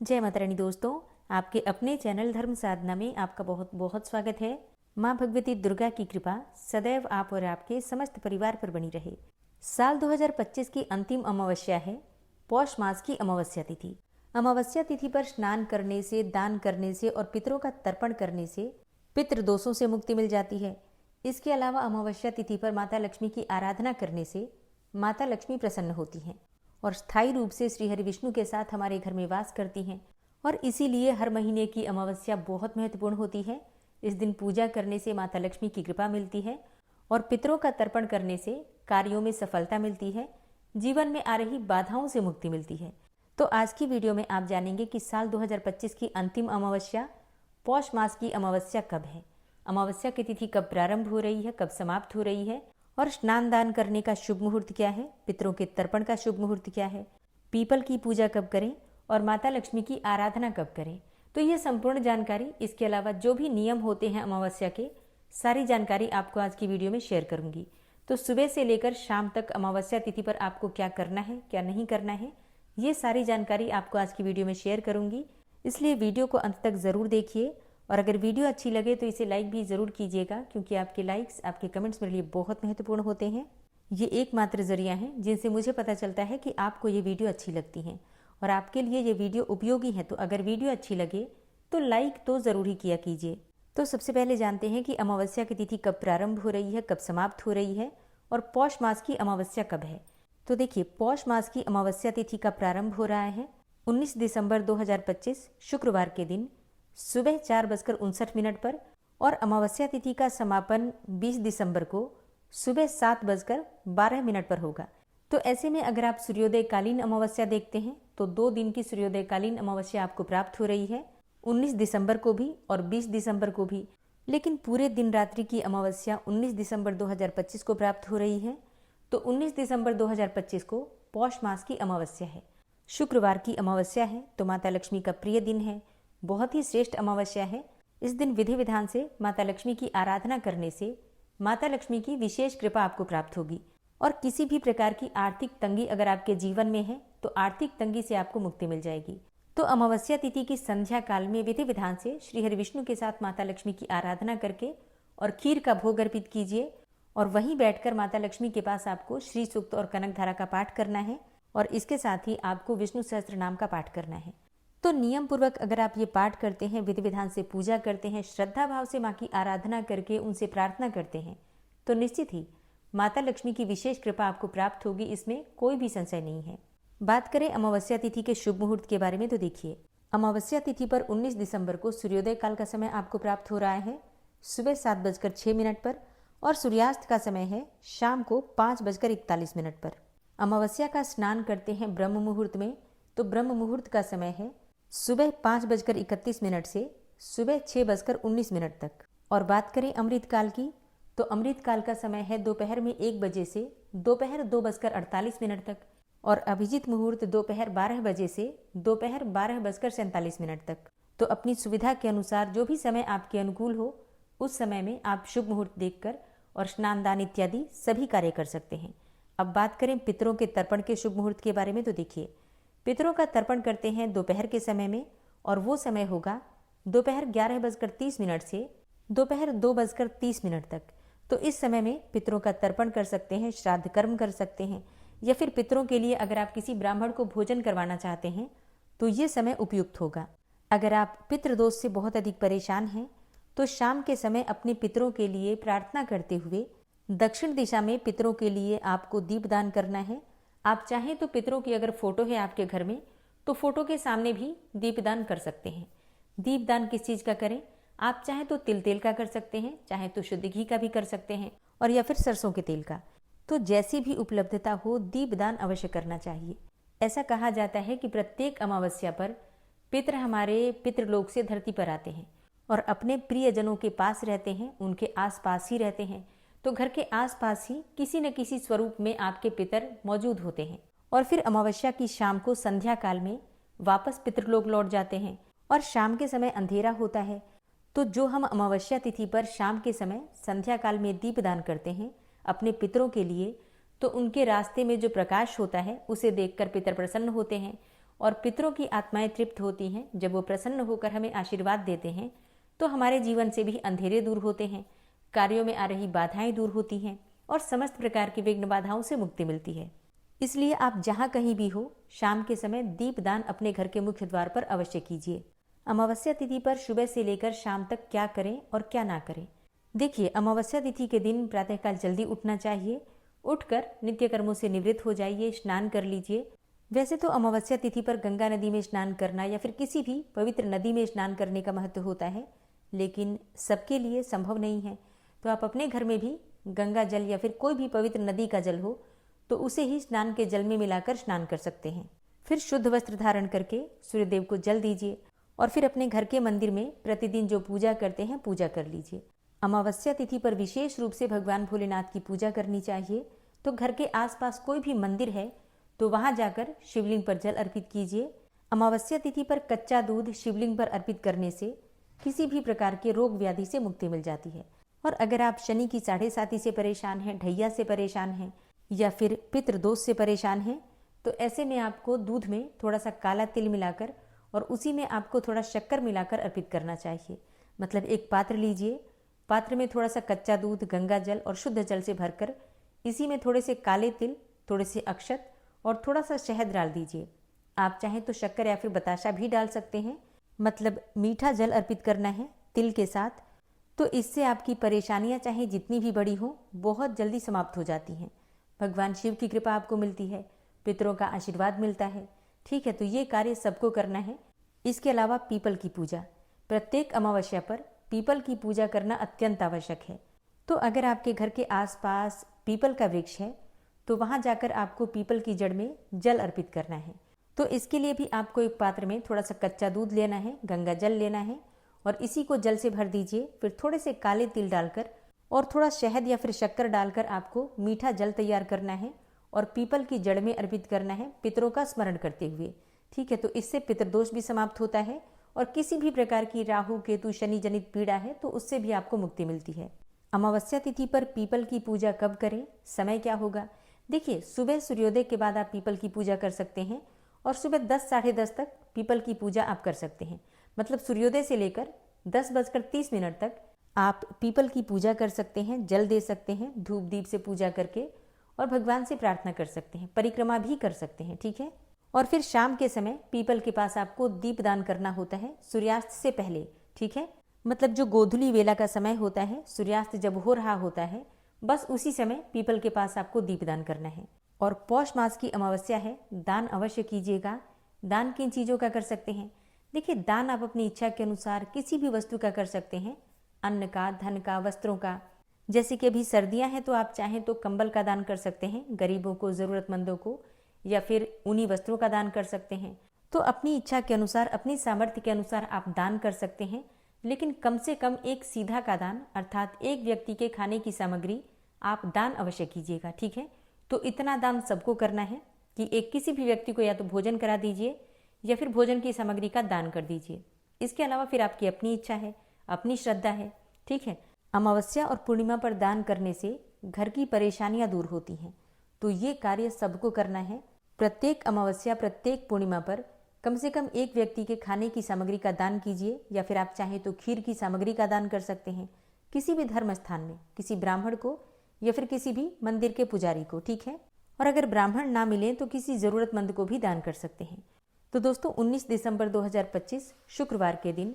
जय माता रानी दोस्तों, आपके अपने चैनल धर्म साधना में आपका बहुत बहुत स्वागत है। माँ भगवती दुर्गा की कृपा सदैव आप और आपके समस्त परिवार पर बनी रहे। साल 2025 की अंतिम अमावस्या है, पौष मास की अमावस्या तिथि। अमावस्या तिथि पर स्नान करने से, दान करने से और पितरों का तर्पण करने से पितृ दोषों से मुक्ति मिल जाती है। इसके अलावा अमावस्या तिथि पर माता लक्ष्मी की आराधना करने से माता लक्ष्मी प्रसन्न होती हैं और स्थायी रूप से श्री हरि विष्णु के साथ हमारे घर में वास करती हैं और इसीलिए हर महीने की अमावस्या बहुत महत्वपूर्ण होती है। इस दिन पूजा करने से माता लक्ष्मी की कृपा मिलती है और पितरों का तर्पण करने से कार्यों में सफलता मिलती है, जीवन में आ रही बाधाओं से मुक्ति मिलती है। तो आज की वीडियो में आप जानेंगे कि साल 2025 की अंतिम अमावस्या पौष मास की अमावस्या कब है, अमावस्या की तिथि कब प्रारंभ हो रही है, कब समाप्त हो रही है और स्नान दान करने का शुभ मुहूर्त क्या है, पितरों के तर्पण का शुभ मुहूर्त क्या है, पीपल की पूजा कब करें और माता लक्ष्मी की आराधना कब करें। तो ये संपूर्ण जानकारी, इसके अलावा जो भी नियम होते हैं अमावस्या के, सारी जानकारी आपको आज की वीडियो में शेयर करूंगी। तो सुबह से लेकर शाम तक अमावस्या तिथि पर आपको क्या करना है, क्या नहीं करना है, ये सारी जानकारी आपको आज की वीडियो में शेयर करूंगी। इसलिए वीडियो को अंत तक ज़रूर देखिए और अगर वीडियो अच्छी लगे तो इसे लाइक भी ज़रूर कीजिएगा, क्योंकि आपके लाइक्स, आपके कमेंट्स मेरे लिए बहुत महत्वपूर्ण होते हैं। ये एकमात्र जरिया है जिनसे मुझे पता चलता है कि आपको ये वीडियो अच्छी लगती हैं और आपके लिए ये वीडियो उपयोगी है। तो अगर वीडियो अच्छी लगे तो लाइक तो ज़रूर ही किया कीजिए। तो सबसे पहले जानते हैं कि अमावस्या की तिथि कब प्रारंभ हो रही है, कब समाप्त हो रही है और पौष मास की अमावस्या कब है। तो देखिए, पौष मास की अमावस्या तिथि का प्रारंभ हो रहा है 19 दिसंबर 2025 शुक्रवार के दिन सुबह 4:59 पर और अमावस्या तिथि का समापन 20 दिसंबर को सुबह 7:12 पर होगा। तो ऐसे में अगर आप सूर्योदय कालीन अमावस्या देखते हैं तो 2 दिन की सूर्योदय कालीन अमावस्या आपको प्राप्त हो रही है, 19 दिसंबर को भी और 20 दिसंबर को भी। लेकिन पूरे दिन रात्रि की अमावस्या 19 दिसंबर 2025 को प्राप्त हो रही है। तो 19 दिसंबर 2025 को पौष मास की अमावस्या है, शुक्रवार की अमावस्या है। तो माता लक्ष्मी का प्रिय दिन है, बहुत ही श्रेष्ठ अमावस्या है। इस दिन विधि विधान से माता लक्ष्मी की आराधना करने से माता लक्ष्मी की विशेष कृपा आपको प्राप्त होगी और किसी भी प्रकार की आर्थिक तंगी अगर आपके जीवन में है तो आर्थिक तंगी से आपको मुक्ति मिल जाएगी। तो अमावस्या तिथि की संध्या काल में विधि विधान से श्री हरि विष्णु के साथ माता लक्ष्मी की आराधना करके और खीर का भोग अर्पित कीजिए और वहीं बैठकर माता लक्ष्मी के पास आपको श्री सूक्त और कनक धारा का पाठ करना है और इसके साथ ही आपको विष्णु सहस्त्र नाम का पाठ करना है। तो नियम पूर्वक अगर आप ये पाठ करते हैं, विधि विधान से पूजा करते हैं, श्रद्धा भाव से माँ की आराधना करके उनसे प्रार्थना करते हैं, तो निश्चित ही माता लक्ष्मी की विशेष कृपा आपको प्राप्त होगी, इसमें कोई भी संशय नहीं है। बात करें अमावस्या तिथि के शुभ मुहूर्त के बारे में तो देखिए, अमावस्या तिथि पर 19 दिसंबर को सूर्योदय काल का समय आपको प्राप्त हो रहा है सुबह 7:06 पर और सूर्यास्त का समय है शाम को 5:41 पर। अमावस्या का स्नान करते हैं ब्रह्म मुहूर्त में, तो ब्रह्म मुहूर्त का समय है सुबह 5:31 से सुबह 6:19 तक। और बात करें अमृत काल की, तो अमृत काल का समय है दोपहर में 1 बजे से दोपहर 2:48 तक और अभिजीत मुहूर्त दोपहर 12 बजे से दोपहर 12:47 तक। तो अपनी सुविधा के अनुसार जो भी समय आपके अनुकूल हो उस समय में आप शुभ मुहूर्त देखकर और स्नान दान इत्यादि सभी कार्य कर सकते हैं। अब बात करें पितरों के तर्पण के शुभ मुहूर्त के बारे में, तो देखिए, पितरों का तर्पण करते हैं दोपहर के समय में और वो समय होगा दोपहर 11:30 से दोपहर 2:30 तक। तो इस समय में पितरों का तर्पण कर सकते हैं, श्राद्ध कर्म कर सकते हैं या फिर पितरों के लिए अगर आप किसी ब्राह्मण को भोजन करवाना चाहते हैं तो ये समय उपयुक्त होगा। अगर आप पितृदोष से बहुत अधिक परेशान हैं तो शाम के समय अपने पितरों के लिए प्रार्थना करते हुए दक्षिण दिशा में पितरों के लिए आपको दीपदान करना है। आप चाहें तो पितरों की अगर फोटो है आपके घर में तो फोटो के सामने भी दीपदान कर सकते हैं। दीपदान किस चीज़ का करें, आप चाहें तो तिल तेल का कर सकते हैं, चाहे तो शुद्ध घी का भी कर सकते हैं और या फिर सरसों के तेल का। तो जैसी भी उपलब्धता हो दीपदान अवश्य करना चाहिए। ऐसा कहा जाता है कि प्रत्येक अमावस्या पर पितृ हमारे पितृलोक से धरती पर आते हैं और अपने प्रियजनों के पास रहते हैं, उनके आसपास ही रहते हैं। तो घर के आसपास ही किसी न किसी स्वरूप में आपके पितर मौजूद होते हैं और फिर अमावस्या की शाम को संध्या काल में वापस पितृलोक लौट जाते हैं और शाम के समय अंधेरा होता है। तो जो हम अमावस्या तिथि पर शाम के समय संध्या काल में दीपदान करते हैं अपने पितरों के लिए, तो उनके रास्ते में जो प्रकाश होता है उसे देखकर पितर प्रसन्न होते हैं और पितरों की आत्माएं तृप्त होती हैं, जब वो प्रसन्न होकर हमें आशीर्वाद देते हैं, तो हमारे जीवन से भी अंधेरे दूर होते हैं, कार्यों में आ रही बाधाएं दूर होती हैं और समस्त प्रकार की विघ्न बाधाओं से मुक्ति मिलती है। इसलिए आप जहाँ कहीं भी हो, शाम के समय दीपदान अपने घर के मुख्य द्वार पर अवश्य कीजिए। अमावस्या तिथि पर सुबह से लेकर शाम तक क्या करें और क्या ना करें। देखिए, अमावस्या तिथि के दिन प्रातःकाल जल्दी उठना चाहिए। उठकर नित्य कर्मों से निवृत्त हो जाइए, स्नान कर लीजिए। वैसे तो अमावस्या तिथि पर गंगा नदी में स्नान करना या फिर किसी भी पवित्र नदी में स्नान करने का महत्व होता है, लेकिन सबके लिए संभव नहीं है। तो आप अपने घर में भी गंगा जल या फिर कोई भी पवित्र नदी का जल हो तो उसे ही स्नान के जल में मिलाकर स्नान कर सकते हैं। फिर शुद्ध वस्त्र धारण करके सूर्यदेव को जल दीजिए और फिर अपने घर के मंदिर में प्रतिदिन जो पूजा करते हैं पूजा कर लीजिए। अमावस्या तिथि पर विशेष रूप से भगवान भोलेनाथ की पूजा करनी चाहिए। तो घर के आसपास कोई भी मंदिर है तो वहां जाकर शिवलिंग पर जल अर्पित कीजिए। अमावस्या तिथि पर कच्चा दूध शिवलिंग पर अर्पित करने से किसी भी प्रकार के रोग व्याधि से मुक्ति मिल जाती है। और अगर आप शनि की 7.5 से परेशान हैं, ढैया से परेशान हैं या फिर पितृदोष से परेशान हैं, तो ऐसे में आपको दूध में थोड़ा सा काला तिल मिलाकर और उसी में आपको थोड़ा शक्कर मिलाकर अर्पित करना चाहिए। मतलब एक पात्र लीजिए, पात्र में थोड़ा सा कच्चा दूध, गंगा जल और शुद्ध जल से भरकर इसी में थोड़े से काले तिल, थोड़े से अक्षत और थोड़ा सा शहद डाल दीजिए। आप चाहें तो शक्कर या फिर बताशा भी डाल सकते हैं। मतलब मीठा जल अर्पित करना है तिल के साथ। तो इससे आपकी परेशानियां चाहे जितनी भी बड़ी हो बहुत जल्दी समाप्त हो जाती हैं। भगवान शिव की कृपा आपको मिलती है, पितरों का आशीर्वाद मिलता है। ठीक है, तो ये कार्य सबको करना है। इसके अलावा पीपल की पूजा, प्रत्येक अमावस्या पर पीपल की पूजा करना अत्यंत आवश्यक है। तो अगर आपके घर के आसपास पीपल का वृक्ष है तो वहां जाकर आपको पीपल की जड़ में जल अर्पित करना है। तो इसके लिए भी आपको एक पात्र में थोड़ा सा कच्चा दूध लेना है, गंगा जल लेना है और इसी को जल से भर दीजिए। फिर थोड़े से काले तिल डालकर और थोड़ा शहद या फिर शक्कर डालकर आपको मीठा जल तैयार करना है और पीपल की जड़ में अर्पित करना है, पितरों का स्मरण करते हुए। ठीक है, तो इससे पितृदोष भी समाप्त होता है और किसी भी प्रकार की राहु केतु शनि जनित पीड़ा है तो उससे भी आपको मुक्ति मिलती है। अमावस्या तिथि पर पीपल की पूजा कब करें, समय क्या होगा? देखिए, सुबह सूर्योदय के बाद आप पीपल की पूजा कर सकते हैं और सुबह 10 साढ़े 10 तक पीपल की पूजा आप कर सकते हैं। मतलब सूर्योदय से लेकर 10:30 तक आप पीपल की पूजा कर सकते हैं, जल दे सकते हैं, धूप दीप से पूजा करके और भगवान से प्रार्थना कर सकते हैं, परिक्रमा भी कर सकते हैं। ठीक है, और फिर शाम के समय पीपल के पास आपको दीपदान करना होता है सूर्यास्त से पहले। ठीक है, मतलब जो गोधूली वेला का समय होता है, सूर्यास्त जब हो रहा होता है, बस उसी समय पीपल के पास आपको दीपदान करना है। और पौष मास की अमावस्या है, दान अवश्य कीजिएगा। दान किन चीज़ों का कर सकते हैं? देखिए, दान आप अपनी इच्छा के अनुसार किसी भी वस्तु का कर सकते हैं, अन्न का, धन का, वस्त्रों का। जैसे कि अभी सर्दियां हैं तो आप चाहें तो कंबल का दान कर सकते हैं गरीबों को, ज़रूरतमंदों को, या फिर ऊनी वस्त्रों का दान कर सकते हैं। तो अपनी इच्छा के अनुसार, अपनी सामर्थ्य के अनुसार आप दान कर सकते हैं, लेकिन कम से कम एक सीधा का दान, अर्थात एक व्यक्ति के खाने की सामग्री आप दान अवश्य कीजिएगा। ठीक है, तो इतना दान सबको करना है कि एक किसी भी व्यक्ति को या तो भोजन करा दीजिए या फिर भोजन की सामग्री का दान कर दीजिए। इसके अलावा फिर आपकी अपनी इच्छा है, अपनी श्रद्धा है। ठीक है, अमावस्या और पूर्णिमा पर दान करने से घर की परेशानियां दूर होती हैं। तो ये कार्य सबको करना है। प्रत्येक अमावस्या, प्रत्येक पूर्णिमा पर कम से कम एक व्यक्ति के खाने की सामग्री का दान कीजिए, या फिर आप चाहें तो खीर की सामग्री का दान कर सकते हैं किसी भी धर्म स्थान में, किसी ब्राह्मण को या फिर किसी भी मंदिर के पुजारी को। ठीक है, और अगर ब्राह्मण ना मिले तो किसी जरूरतमंद को भी दान कर सकते हैं। तो दोस्तों, 19 दिसंबर 2025 शुक्रवार के दिन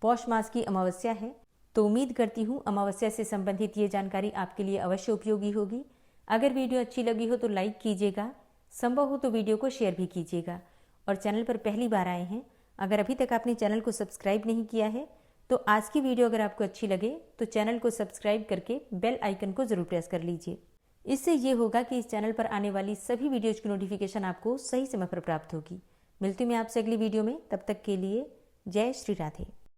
पौष मास की अमावस्या है। तो उम्मीद करती हूँ अमावस्या से संबंधित ये जानकारी आपके लिए अवश्य उपयोगी होगी। अगर वीडियो अच्छी लगी हो तो लाइक कीजिएगा, संभव हो तो वीडियो को शेयर भी कीजिएगा। और चैनल पर पहली बार आए हैं, अगर अभी तक आपने चैनल को सब्सक्राइब नहीं किया है तो आज की वीडियो अगर आपको अच्छी लगे तो चैनल को सब्सक्राइब करके बेल आइकन को जरूर प्रेस कर लीजिए। इससे ये होगा कि इस चैनल पर आने वाली सभी वीडियोज की नोटिफिकेशन आपको सही समय पर प्राप्त होगी। मिलती हूँ मैं आपसे अगली वीडियो में, तब तक के लिए जय श्री राधे।